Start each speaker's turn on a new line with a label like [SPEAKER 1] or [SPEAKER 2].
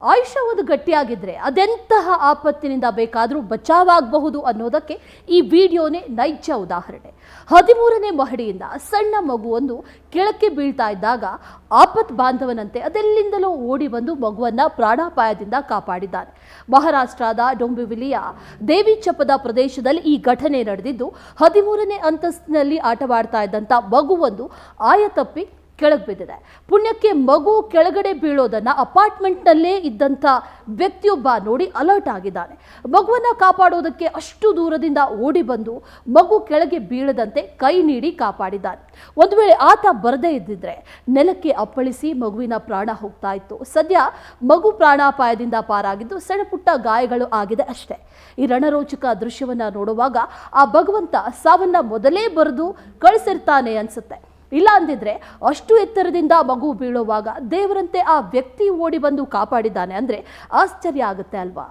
[SPEAKER 1] ಆಯುಷ್ಯ ಒಂದು ಗಟ್ಟಿಯಾಗಿದ್ರೆ ಅದೆಂತಹ ಆಪತ್ತಿನಿಂದ ಬೇಕಾದರೂ ಬಚಾವಾಗಬಹುದು ಅನ್ನೋದಕ್ಕೆ ಈ ವಿಡಿಯೋನೇ ನೈಜ ಉದಾಹರಣೆ. 13ನೇ ಮಹಡಿಯಿಂದ ಸಣ್ಣ ಮಗುವೊಂದು ಕೆಳಕ್ಕೆ ಬೀಳ್ತಾ ಇದ್ದಾಗ ಆಪತ್ ಬಾಂಧವನಂತೆ ಅದೆಲ್ಲಿಂದಲೋ ಓಡಿ ಬಂದು ಮಗುವನ್ನ ಪ್ರಾಣಾಪಾಯದಿಂದ ಕಾಪಾಡಿದ್ದಾನೆ. ಮಹಾರಾಷ್ಟ್ರದ ಡೊಂಬಿವಿಲಿಯ ದೇವಿಚಪ್ಪದ ಪ್ರದೇಶದಲ್ಲಿ ಈ ಘಟನೆ ನಡೆದಿದ್ದು 13ನೇ ಅಂತಸ್ತಿನಲ್ಲಿ ಆಟವಾಡ್ತಾ ಇದ್ದಂಥ ಮಗುವೊಂದು ಆಯತಪ್ಪಿ ಕೆಳಗೆ ಬಿದ್ದಿದೆ. ಪುಣ್ಯಕ್ಕೆ ಮಗು ಕೆಳಗಡೆ ಬೀಳೋದನ್ನ ಅಪಾರ್ಟ್ಮೆಂಟ್ನಲ್ಲೇ ಇದ್ದಂಥ ವ್ಯಕ್ತಿಯೊಬ್ಬ ನೋಡಿ ಅಲರ್ಟ್ ಆಗಿದ್ದಾನೆ. ಮಗುವನ್ನ ಕಾಪಾಡೋದಕ್ಕೆ ಅಷ್ಟು ದೂರದಿಂದ ಓಡಿ ಬಂದು ಮಗು ಕೆಳಗೆ ಬೀಳದಂತೆ ಕೈ ನೀಡಿ ಕಾಪಾಡಿದ್ದಾನೆ. ಒಂದು ವೇಳೆ ಆತ ಬರದೇ ಇದ್ದಿದ್ರೆ ನೆಲಕ್ಕೆ ಅಪ್ಪಳಿಸಿ ಮಗುವಿನ ಪ್ರಾಣ ಹೋಗ್ತಾ ಇತ್ತು. ಸದ್ಯ ಮಗು ಪ್ರಾಣಾಪಾಯದಿಂದ ಪಾರಾಗಿದ್ದು ಸಣ್ಣ ಪುಟ್ಟ ಗಾಯಗಳು ಆಗಿದೆ ಅಷ್ಟೇ. ಈ ರಣರೋಚಕ ದೃಶ್ಯವನ್ನ ನೋಡುವಾಗ ಆ ಭಗವಂತ ಸಾವನ್ನ ಮೊದಲೇ ಬರೆದು ಕಳಿಸಿರ್ತಾನೆ ಅನ್ಸುತ್ತೆ. ಇಲ್ಲ ಅಂದಿದ್ರೆ ಅಷ್ಟು ಎತ್ತರದಿಂದ ಮಗು ಬೀಳುವಾಗ ದೇವರಂತೆ ಆ ವ್ಯಕ್ತಿ ಓಡಿ ಬಂದು ಕಾಪಾಡಿದ್ದಾನೆ ಅಂದ್ರೆ ಆಶ್ಚರ್ಯ ಆಗುತ್ತೆ ಅಲ್ವಾ?